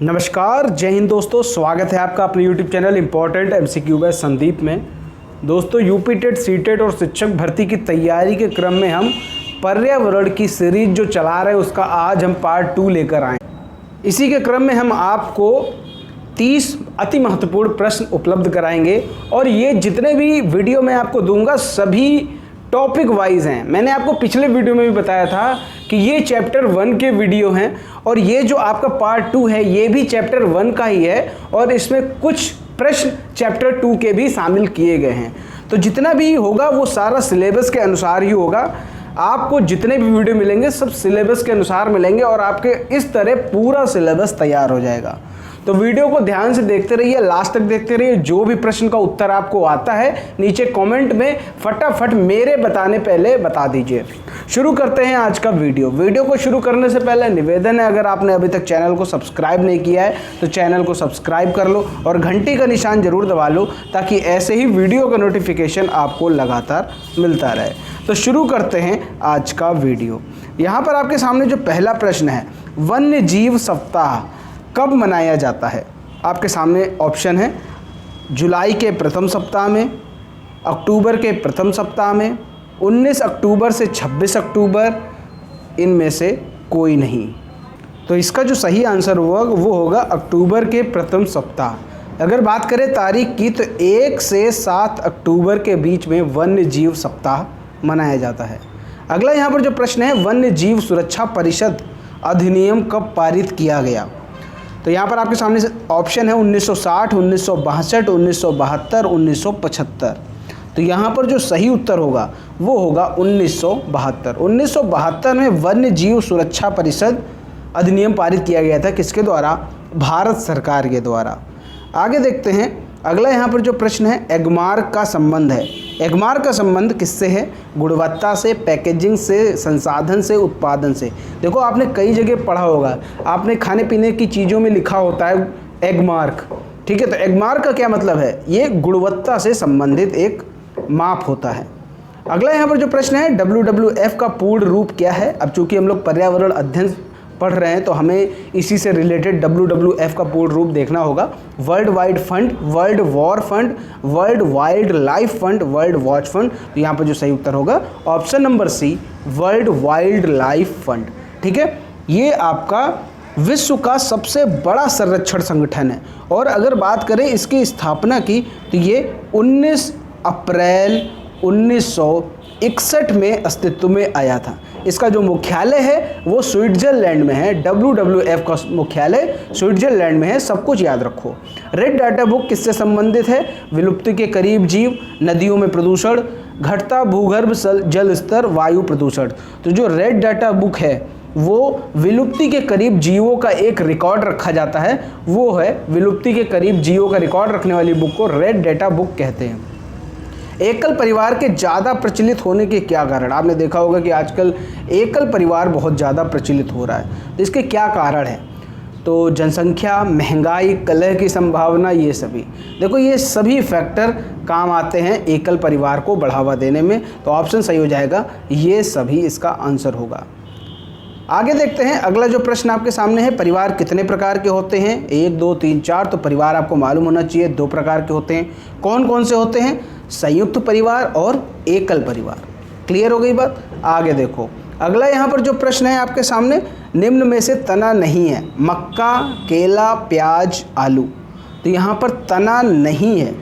नमस्कार, जय हिंद दोस्तों। स्वागत है आपका अपने YouTube channel important MCQ by Sandeep में। दोस्तों, यूपी टेट, सीटेट और शिक्षक भर्ती की तैयारी के क्रम में हम पर्यावरण की सीरीज जो चला रहे हैं उसका आज हम पार्ट 2 लेकर आए। इसी के क्रम में हम आपको 30 अति महत्वपूर्ण प्रश्न उपलब्ध कराएंगे और ये जितने भी वीडियो मैं आपको दूंगा सभी टॉपिक वाइज हैं। मैंने आपको पिछले वीडियो में भी बताया था कि ये चैप्टर 1 के वीडियो हैं और ये जो आपका पार्ट 2 है ये भी चैप्टर 1 का ही है और इसमें कुछ प्रश्न चैप्टर 2 के भी शामिल किए गए हैं। तो जितना भी होगा वो सारा सिलेबस के अनुसार ही होगा। आपको जितने भी वीडियो मिलेंगे सब सिलेबस के अनुसार मिलेंगे और आपके इस तरह पूरा सिलेबस तैयार हो जाएगा। तो वीडियो को ध्यान से देखते रहिए, लास्ट तक देखते रहिए। जो भी प्रश्न का उत्तर आपको आता है नीचे कमेंट में फटाफट मेरे बताने पहले बता दीजिए। शुरू करते हैं आज का वीडियो को शुरू करने से पहले निवेदन है, अगर आपने अभी तक चैनल को सब्सक्राइब नहीं किया है तो चैनल को सब्सक्राइब कर लो और घंटी का निशान जरूर दबा लो ताकि ऐसे ही वीडियो का नोटिफिकेशन आपको लगातार मिलता रहे। तो शुरू करते हैं आज का वीडियो। यहाँ पर आपके सामने जो पहला प्रश्न है, वन्य जीव सप्ताह कब मनाया जाता है? आपके सामने ऑप्शन है जुलाई के प्रथम सप्ताह में, अक्टूबर के प्रथम सप्ताह में, 19 अक्टूबर से 26 अक्टूबर, इनमें से कोई नहीं। तो इसका जो सही आंसर होगा वो होगा अक्टूबर के प्रथम सप्ताह। अगर बात करें तारीख की तो 1 से 7 अक्टूबर के बीच में वन्य जीव सप्ताह मनाया जाता है। अगला यहाँ पर जो प्रश्न है, वन्य जीव सुरक्षा परिषद अधिनियम कब पारित किया गया? तो यहाँ पर आपके सामने ऑप्शन है 1960, 1962, 1972, 1975। तो यहाँ पर जो सही उत्तर होगा वो होगा 1972। 1972 में वन्य जीव सुरक्षा परिषद अधिनियम पारित किया गया था। किसके द्वारा? भारत सरकार के द्वारा। आगे देखते हैं, अगला यहाँ पर जो प्रश्न है, एगमार्क का संबंध है। एगमार्क का संबंध किससे है? गुणवत्ता से, पैकेजिंग से, संसाधन से, उत्पादन से। देखो आपने कई जगह पढ़ा होगा, आपने खाने पीने की चीज़ों में लिखा होता है एगमार्क, ठीक है। तो एगमार्क का क्या मतलब है? ये गुणवत्ता से संबंधित एक माप होता है। अगला यहाँ पर जो प्रश्न है, WWF का पूर्ण रूप क्या है? अब चूंकि हम लोग पर्यावरण अध्ययन पढ़ रहे हैं तो हमें इसी से रिलेटेड WWF का पूर्ण रूप देखना होगा। World wide fund, world war fund, world wild life fund, world watch fund. तो यहाँ पर जो सही उत्तर होगा option number C, world wild life fund, ठीक है। ये आपका विश्व का सबसे बड़ा संरक्षण संगठन है और अगर बात करें इसकी स्थापना की तो ये 19 अप्रैल 1961 में अस्तित्व में आया था। इसका जो मुख्यालय है वो स्विट्जरलैंड में है। WWF का मुख्यालय स्विट्जरलैंड में है, सब कुछ याद रखो। रेड डाटा बुक किससे संबंधित है? विलुप्ति के करीब जीव, नदियों में प्रदूषण, घटता भूगर्भ जल स्तर, वायु प्रदूषण। तो जो रेड डाटा बुक है वो विलुप्ति के करीब जीवों का एक रिकॉर्ड रखा जाता है, वो है विलुप्ति के करीब जीवों का रिकॉर्ड रखने वाली बुक को रेड डाटा बुक कहते हैं। एकल परिवार के ज़्यादा प्रचलित होने के क्या कारण? आपने देखा होगा कि आजकल एकल परिवार बहुत ज़्यादा प्रचलित हो रहा है, तो इसके क्या कारण है? तो जनसंख्या, महंगाई, कलह की संभावना, ये सभी। देखो ये सभी फैक्टर काम आते हैं एकल परिवार को बढ़ावा देने में। तो ऑप्शन सही हो जाएगा, ये सभी इसका आंसर होगा। आगे देखते हैं, अगला जो प्रश्न आपके सामने है, परिवार कितने प्रकार के होते हैं? 1, 2, 3, 4। तो परिवार आपको मालूम होना चाहिए 2 प्रकार के होते हैं। कौन कौन से होते हैं? संयुक्त परिवार और एकल परिवार। क्लियर हो गई बात? आगे देखो, अगला यहाँ पर जो प्रश्न है आपके सामने, निम्न में से तना नहीं है? मक्का, केला, प्याज, आलू। तो यहाँ पर तना नहीं है,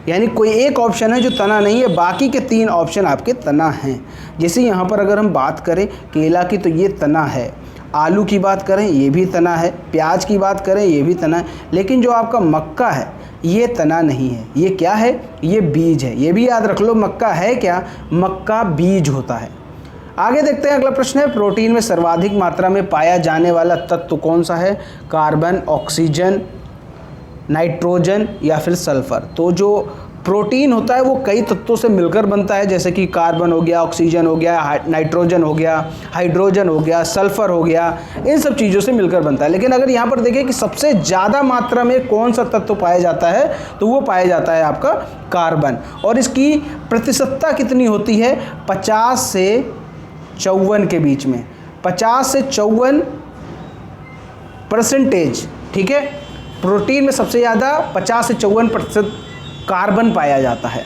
यानी कोई एक ऑप्शन है जो तना नहीं है, बाकी के 3 ऑप्शन आपके तना हैं। जैसे यहाँ पर अगर हम बात करें केला की तो ये तना है, आलू की बात करें ये भी तना है, प्याज की बात करें ये भी तना है, लेकिन जो आपका मक्का है ये तना नहीं है। ये क्या है? ये बीज है। ये भी याद रख लो, मक्का है क्या? मक्का बीज होता है। आगे देखते हैं, अगला प्रश्न है, प्रोटीन में सर्वाधिक मात्रा में पाया जाने वाला तत्व कौन सा है? कार्बन, ऑक्सीजन, नाइट्रोजन या फिर सल्फर। तो जो प्रोटीन होता है वो कई तत्वों से मिलकर बनता है, जैसे कि कार्बन हो गया, ऑक्सीजन हो गया, नाइट्रोजन हो गया, हाइड्रोजन हो गया, सल्फर हो गया, इन सब चीज़ों से मिलकर बनता है। लेकिन अगर यहाँ पर देखें कि सबसे ज़्यादा मात्रा में कौन सा तत्व पाया जाता है तो वो पाया जाता है आपका कार्बन। और इसकी प्रतिशतता कितनी होती है? 50 से 54 के बीच में, 50 से 54% ठीक है। प्रोटीन में सबसे ज़्यादा 50 से 54% कार्बन पाया जाता है।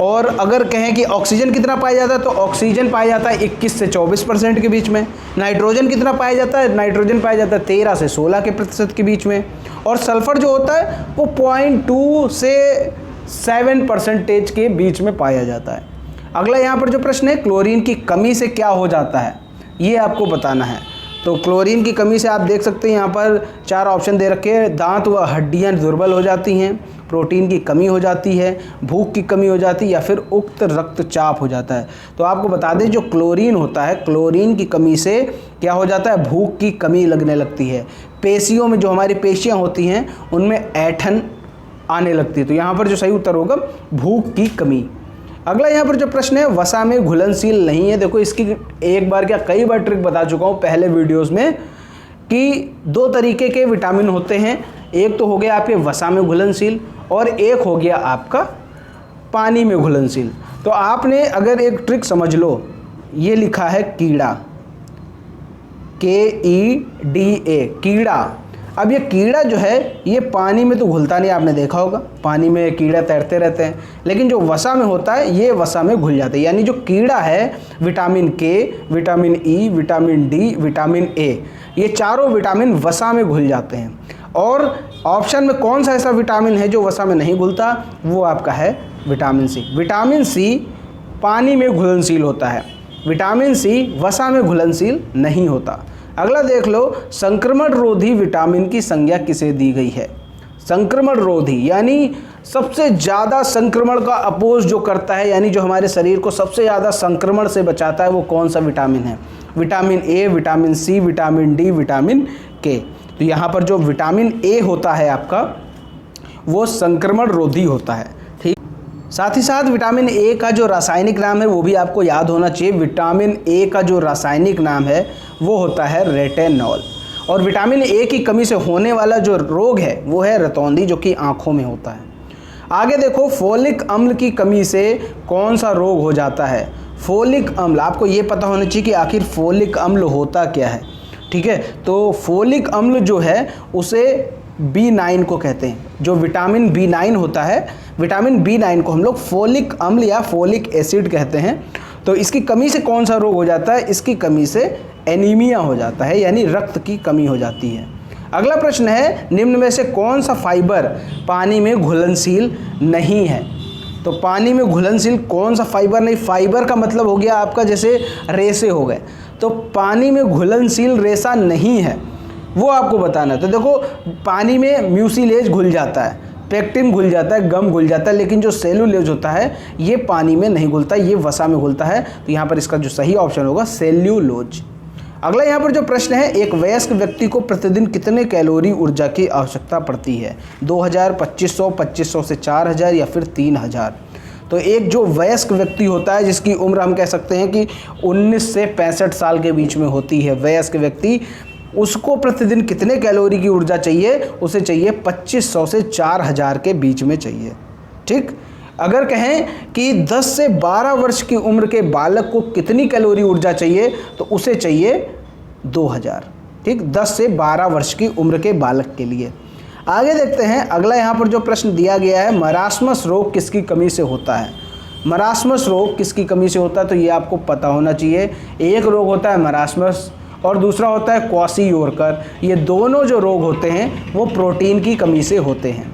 और अगर कहें कि ऑक्सीजन कितना पाया जाता है तो ऑक्सीजन पाया जाता है 21 से 24% के बीच में। नाइट्रोजन कितना पाया जाता है, नाइट्रोजन पाया जाता है 13 से 16% के बीच में। और सल्फर जो होता है वो 0.2 से 7% के बीच में पाया जाता है। अगला यहाँ पर जो प्रश्न है, क्लोरीन की कमी से क्या हो जाता है, ये आपको बताना है। तो क्लोरीन की कमी से आप देख सकते हैं यहाँ पर 4 ऑप्शन दे रखे हैं। दांत व हड्डियाँ दुर्बल हो जाती हैं, प्रोटीन की कमी हो जाती है, भूख की कमी हो जाती है, या फिर उक्त रक्तचाप हो जाता है। तो आपको बता दें जो क्लोरीन होता है, क्लोरीन की कमी से क्या हो जाता है, भूख की कमी लगने लगती है। पेशियों में जो हमारी पेशियाँ होती हैं उनमें ऐंठन आने लगती है। तो यहाँ पर जो सही उत्तर होगा भूख की कमी। अगला यहाँ पर जो प्रश्न है, वसा में घुलनशील नहीं है। देखो इसकी एक बार क्या कई बार ट्रिक बता चुका हूँ पहले वीडियोस में कि 2 तरीके के विटामिन होते हैं। एक तो हो गया आपके वसा में घुलनशील और एक हो गया आपका पानी में घुलनशील। तो आपने अगर एक ट्रिक समझ लो, ये लिखा है कीड़ा, KEDA, कीड़ा। अब ये कीड़ा जो है ये पानी में तो घुलता नहीं, आपने देखा होगा पानी में कीड़ा तैरते रहते हैं, लेकिन जो वसा में होता है ये वसा में घुल जाता है। यानी जो कीड़ा है vitamin K, vitamin E, vitamin D, vitamin A, ये चारों विटामिन वसा में घुल जाते हैं। और ऑप्शन में कौन सा ऐसा विटामिन है जो वसा में नहीं घुलता, वो आपका है विटामिन C। विटामिन C पानी में घुलनशील होता है, विटामिन C वसा में घुलनशील नहीं होता। अगला देख लो, संक्रमण रोधी विटामिन की संज्ञा किसे दी गई है। संक्रमण रोधी यानी सबसे ज़्यादा संक्रमण का अपोज जो करता है, यानी जो हमारे शरीर को सबसे ज़्यादा संक्रमण से बचाता है, वो कौन सा विटामिन है। Vitamin A, vitamin C, vitamin D, vitamin K। तो यहाँ पर जो विटामिन A होता है आपका वो संक्रमण रोधी होता है, ठीक। साथ ही साथ विटामिन A का जो रासायनिक नाम है वो भी आपको याद होना चाहिए। विटामिन A का जो रासायनिक नाम है वो होता है रेटिनॉल। और विटामिन A की कमी से होने वाला जो रोग है वो है रतौंधी, जो कि आँखों में होता है। आगे देखो, फोलिक अम्ल की कमी से कौन सा रोग हो जाता है। फोलिक अम्ल, आपको ये पता होना चाहिए कि आखिर फोलिक अम्ल होता क्या है, ठीक है। तो फोलिक अम्ल जो है उसे B9 को कहते हैं। जो विटामिन B9 होता है, विटामिन B9 को हम लोग फोलिक अम्ल या फोलिक एसिड कहते हैं। तो इसकी कमी से कौन सा रोग हो जाता है, इसकी कमी से एनीमिया हो जाता है, यानी रक्त की कमी हो जाती है। अगला प्रश्न है, निम्न में से कौन सा फाइबर पानी में घुलनशील नहीं है। तो पानी में घुलनशील कौन सा फाइबर नहीं, फाइबर का मतलब हो गया आपका जैसे रेसे हो गए, तो पानी में घुलनशील रेसा नहीं है, वो आपको बताना है। तो देखो पानी में म्यूसिलेज घुल जाता है, पेक्टिन घुल जाता है, गम घुल जाता है, लेकिन जो सेलुलोज होता है ये पानी में नहीं घुलता, ये वसा में घुलता है। तो यहाँ पर इसका जो सही ऑप्शन होगा सेल्यूलोज। अगला यहाँ पर जो प्रश्न है, एक वयस्क व्यक्ति को प्रतिदिन कितने कैलोरी ऊर्जा की आवश्यकता पड़ती है। 2000, 2500, 2500 से 4000 या फिर 3000। तो एक जो वयस्क व्यक्ति होता है जिसकी उम्र हम कह सकते हैं कि 19 से 65 साल के बीच में होती है, वयस्क व्यक्ति, उसको प्रतिदिन कितने कैलोरी की ऊर्जा चाहिए, उसे चाहिए 2500 से 4000 के बीच में चाहिए, ठीक। अगर कहें कि 10 से 12 वर्ष की उम्र के बालक को कितनी कैलोरी ऊर्जा चाहिए, तो उसे चाहिए 2000, ठीक, 10 से 12 वर्ष की उम्र के बालक के लिए। आगे देखते हैं, अगला यहाँ पर जो प्रश्न दिया गया है, मरासमस रोग किसकी कमी से होता है। मरासमस रोग किसकी कमी से होता है, तो ये आपको पता होना चाहिए। एक रोग होता है मरासमस और दूसरा होता है क्वाशीयोरकर। ये दोनों जो रोग होते हैं वो प्रोटीन की कमी से होते हैं।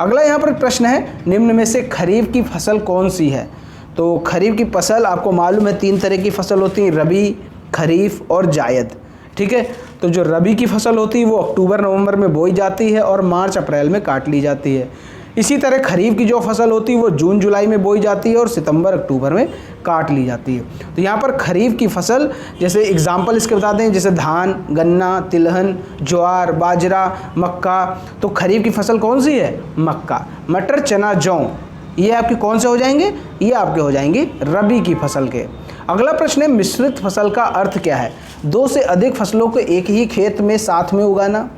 अगला यहाँ पर प्रश्न है, निम्न में से खरीफ की फसल कौन सी है। तो खरीफ की फसल आपको मालूम है 3 तरह की फसल होती है, रबी, खरीफ और जायद, ठीक है। तो जो रबी की फसल होती है वो अक्टूबर नवंबर में बोई जाती है और मार्च अप्रैल में काट ली जाती है। इसी तरह खरीफ की जो फसल होती है वो जून जुलाई में बोई जाती है और सितंबर अक्टूबर में काट ली जाती है। तो यहाँ पर खरीफ की फसल, जैसे एग्जाम्पल इसके बता दें, जैसे धान, गन्ना, तिलहन, ज्वार, बाजरा, मक्का। तो खरीफ की फसल कौन सी है, मक्का। मटर, चना, जौ, ये आपके कौन से हो जाएंगे, ये आपके हो जाएंगे रबी की फसल के। अगला प्रश्न है, मिश्रित फसल का अर्थ क्या है। 2 से अधिक फसलों को एक ही खेत में साथ में उगाना,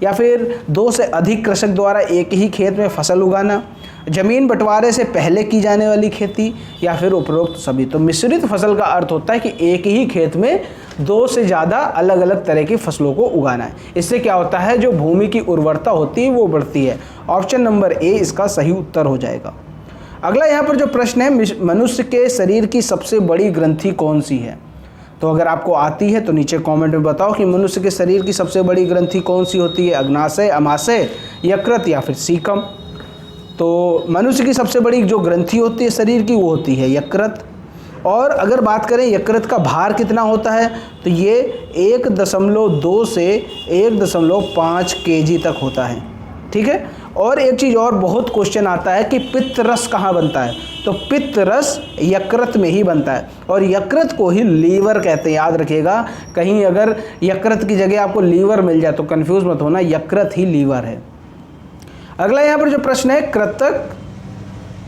या फिर 2 से अधिक कृषक द्वारा एक ही खेत में फसल उगाना, जमीन बंटवारे से पहले की जाने वाली खेती, या फिर उपरोक्त सभी। तो मिश्रित फसल का अर्थ होता है कि एक ही खेत में 2 से ज़्यादा अलग अलग तरह की फसलों को उगाना है। इससे क्या होता है, जो भूमि की उर्वरता होती है वो बढ़ती है। ऑप्शन नंबर ए इसका सही उत्तर हो जाएगा। अगला यहाँ पर जो प्रश्न है, मनुष्य के शरीर की सबसे बड़ी ग्रंथि कौन सी है? तो अगर आपको आती है तो नीचे कमेंट में बताओ कि मनुष्य के शरीर की सबसे बड़ी ग्रंथि कौन सी होती है, अग्नाशय, अमाशय, यकृत या फिर सीकम। तो मनुष्य की सबसे बड़ी जो ग्रंथि होती है शरीर की वो होती है यकृत। और अगर बात करें यकृत का भार कितना होता है, तो ये 1.2 से 1.5 kg तक होता है। ठीक है। और एक चीज़ और बहुत क्वेश्चन आता है कि पित्त रस कहाँ बनता है, तो पित्त रस यकृत में ही बनता है और यकृत को ही लीवर कहते हैं। याद रखिएगा, कहीं अगर यकृत की जगह आपको लीवर मिल जाए तो कंफ्यूज मत होना, यकृत ही लीवर है। अगला यहाँ पर जो प्रश्न है, कृतक,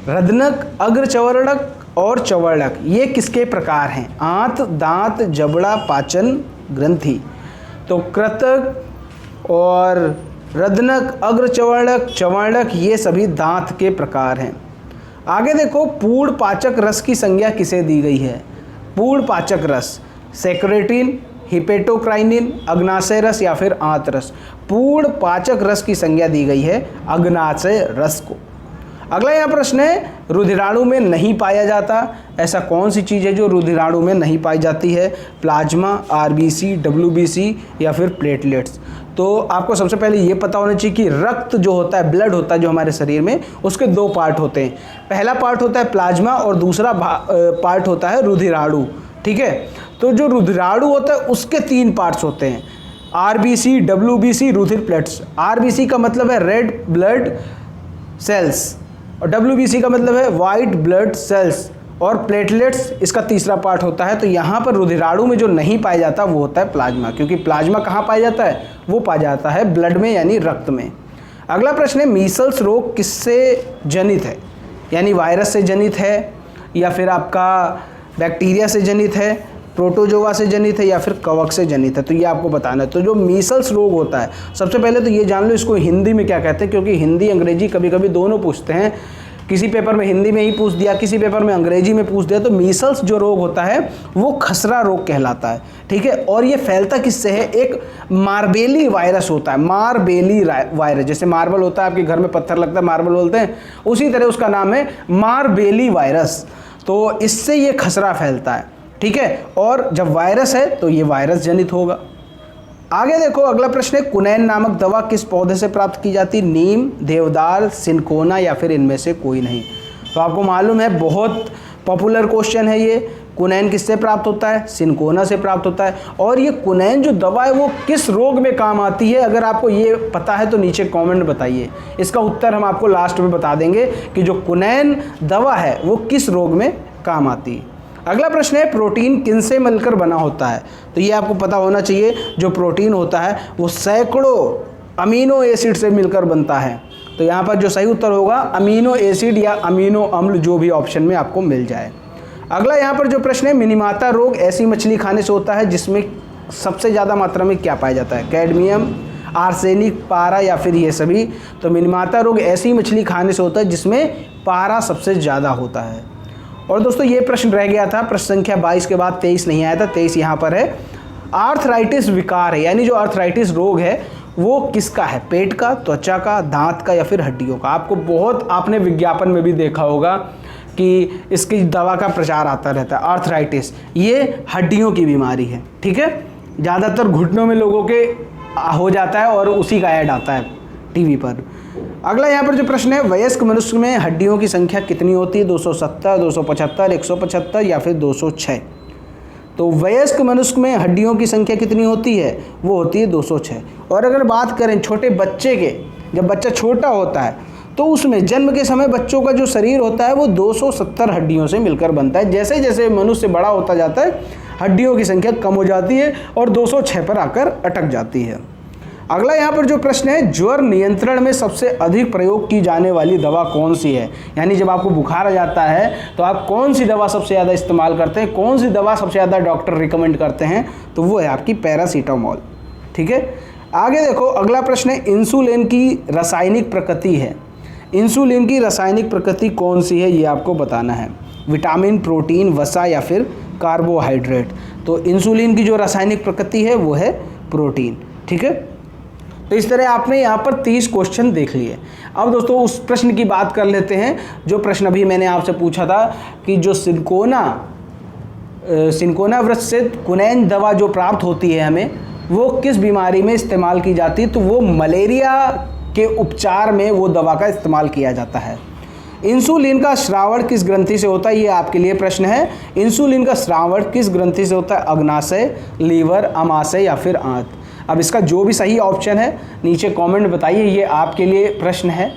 रदनक, अग्रचवर्णक और चवर्णक ये किसके प्रकार हैं? आंत, दांत, जबड़ा, पाचन ग्रंथि। तो कृतक और रदनक, अग्रचवर्णक, चवर्णक ये सभी दांत के प्रकार हैं। आगे देखो, पूर्ण पाचक रस की संज्ञा किसे दी गई है? पूर्ण पाचक रस, सेक्रेटिन, हिपेटोक्राइनिन, अग्नाशय रस या फिर आंत रस। पूर्ण पाचक रस की संज्ञा दी गई है अग्नाशय रस को। अगला यहाँ प्रश्न है, रुधिराणु में नहीं पाया जाता, ऐसा कौन सी चीज़ है जो रुधिराणु में नहीं पाई जाती है? प्लाज्मा, आरबीसी, डब्ल्यूबीसी या फिर प्लेटलेट्स। तो आपको सबसे पहले ये पता होना चाहिए कि रक्त जो होता है, ब्लड होता है जो हमारे शरीर में, उसके 2 पार्ट होते हैं। पहला पार्ट होता है प्लाज्मा और दूसरा पार्ट होता है रुधिराणु। ठीक है। तो जो रुधिराणु होता है उसके 3 पार्ट्स होते हैं, आरबीसी, डब्ल्यूबीसी, रुधिर प्लेट्स। आरबीसी का मतलब है रेड ब्लड सेल्स और डब्ल्यूबीसी का मतलब है वाइट ब्लड सेल्स और प्लेटलेट्स इसका तीसरा पार्ट होता है। तो यहाँ पर रुधिराणु में जो नहीं पाया जाता वो होता है प्लाज्मा, क्योंकि प्लाज्मा कहाँ पाया जाता है? वो पाया जाता है ब्लड में यानी रक्त में। अगला प्रश्न है, मीसल्स रोग किससे जनित है? यानी वायरस से जनित है या फिर आपका बैक्टीरिया से जनित है, प्रोटोजोआ से जनित है या फिर कवक से जनित है? तो ये आपको बताना है। तो जो मीसल्स रोग होता है, सबसे पहले तो ये जान लो इसको हिंदी में क्या कहते हैं, क्योंकि हिंदी अंग्रेजी कभी कभी दोनों पूछते हैं। किसी पेपर में हिंदी में ही पूछ दिया, किसी पेपर में अंग्रेजी में पूछ दिया। तो मीसल्स जो रोग होता है वो खसरा रोग कहलाता है। ठीक है। और ये फैलता किससे है? एक मार्बेली वायरस होता है, मार्बेली वायरस। जैसे मार्बल होता है, आपके घर में पत्थर लगता है मार्बल बोलते हैं, उसी तरह उसका नाम है मार्बेली वायरस। तो इससे ये खसरा फैलता है। ठीक है। और जब वायरस है तो ये वायरस जनित होगा। आगे देखो, अगला प्रश्न है, कुनैन नामक दवा किस पौधे से प्राप्त की जाती? नीम, देवदार, सिनकोना या फिर इनमें से कोई नहीं। तो आपको मालूम है, बहुत पॉपुलर क्वेश्चन है ये। कुनैन किससे प्राप्त होता है? सिनकोना से प्राप्त होता है। और ये कुनैन जो दवा है वो किस रोग में काम आती है? अगर आपको ये पता है तो नीचे कमेंट बताइए। इसका उत्तर हम आपको लास्ट में बता देंगे कि जो कुनैन दवा है वो किस रोग में काम आती है। अगला प्रश्न है, प्रोटीन किनसे मिलकर बना होता है? तो ये आपको पता होना चाहिए, जो प्रोटीन होता है वो सैकड़ों अमीनो एसिड से मिलकर बनता है। तो यहाँ पर जो सही उत्तर होगा अमीनो एसिड या अमीनो अम्ल, जो भी ऑप्शन में आपको मिल जाए। अगला यहाँ पर जो प्रश्न है, मिनीमाता रोग ऐसी मछली खाने से होता है जिसमें सबसे ज़्यादा मात्रा में क्या पाया जाता है? कैडमियम, आर्सेनिक, पारा या फिर ये सभी। तो मिनीमाता रोग ऐसी मछली खाने से होता है जिसमें पारा सबसे ज़्यादा होता है। और दोस्तों ये प्रश्न रह गया था, प्रश्न संख्या 22 के बाद 23 नहीं आया था, 23 यहाँ पर है। आर्थराइटिस विकार है, यानी जो आर्थराइटिस रोग है वो किसका है? पेट का, त्वचा का, दांत का या फिर हड्डियों का? आपने विज्ञापन में भी देखा होगा कि इसकी दवा का प्रचार आता रहता है। आर्थराइटिस ये हड्डियों की बीमारी है। ठीक है। ज़्यादातर घुटनों में लोगों के हो जाता है और उसी का ऐड आता है टीवी पर। अगला यहाँ पर जो प्रश्न है, वयस्क मनुष्य में हड्डियों की संख्या कितनी होती है? 270, 275, 175 या फिर 206? तो वयस्क मनुष्य में हड्डियों की संख्या कितनी होती है? वो होती है 206। और अगर बात करें छोटे बच्चे के, जब बच्चा छोटा होता है तो उसमें जन्म के समय बच्चों का जो शरीर होता है वो 270 हड्डियों से मिलकर बनता है। जैसे जैसे मनुष्य बड़ा होता जाता है हड्डियों की संख्या कम हो जाती है और 206 पर आकर अटक जाती है। अगला यहाँ पर जो प्रश्न है, ज्वर नियंत्रण में सबसे अधिक प्रयोग की जाने वाली दवा कौन सी है? यानी जब आपको बुखार आ जाता है तो आप कौन सी दवा सबसे ज़्यादा इस्तेमाल करते हैं, कौन सी दवा सबसे ज़्यादा डॉक्टर रिकमेंड करते हैं? तो वो है आपकी पैरासीटामोल। ठीक है। आगे देखो, अगला प्रश्न है, इंसुलिन की रासायनिक प्रकृति है। इंसुलिन की रासायनिक प्रकृति कौन सी है, ये आपको बताना है। विटामिन, प्रोटीन, वसा या फिर कार्बोहाइड्रेट। तो इंसुलिन की जो रासायनिक प्रकृति है वो है प्रोटीन। ठीक है, तो इस तरह आपने यहाँ पर 30 क्वेश्चन देख लिए। अब दोस्तों उस प्रश्न की बात कर लेते हैं जो प्रश्न अभी मैंने आपसे पूछा था कि जो सिनकोना वृक्ष से क्विनैन दवा जो प्राप्त होती है हमें, वो किस बीमारी में इस्तेमाल की जाती है। तो वो मलेरिया के उपचार में वो दवा का इस्तेमाल किया जाता है। इंसुलिन का श्रावण किस ग्रंथि से होता है, ये आपके लिए प्रश्न है। इंसुलिन का श्रावण किस ग्रंथि से होता है, अग्नाशय, लीवर, अमाशय या फिर आंत। अब इसका जो भी सही ऑप्शन है नीचे कमेंट बताइए, ये आपके लिए प्रश्न है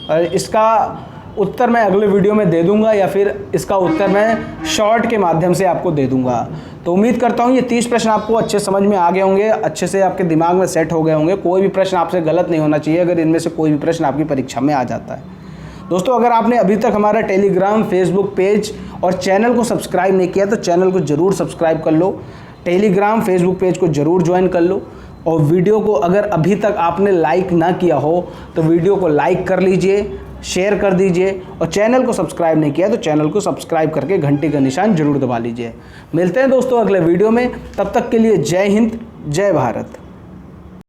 और इसका उत्तर मैं अगले वीडियो में दे दूंगा या फिर इसका उत्तर मैं शॉर्ट के माध्यम से आपको दे दूंगा। तो उम्मीद करता हूँ ये 30 प्रश्न आपको अच्छे समझ में आ गए होंगे, अच्छे से आपके दिमाग में सेट हो गए होंगे। कोई भी प्रश्न आपसे गलत नहीं होना चाहिए अगर इनमें से कोई भी प्रश्न आपकी परीक्षा में आ जाता है। दोस्तों अगर आपने अभी तक हमारा टेलीग्राम, फेसबुक पेज और चैनल को सब्सक्राइब नहीं किया तो चैनल को ज़रूर सब्सक्राइब कर लो, टेलीग्राम, फेसबुक पेज को ज़रूर ज्वाइन कर लो और वीडियो को अगर अभी तक आपने लाइक ना किया हो तो वीडियो को लाइक कर लीजिए, शेयर कर दीजिए और चैनल को सब्सक्राइब नहीं किया तो चैनल को सब्सक्राइब करके घंटी का निशान जरूर दबा लीजिए। मिलते हैं दोस्तों अगले वीडियो में, तब तक के लिए जय हिंद, जय भारत।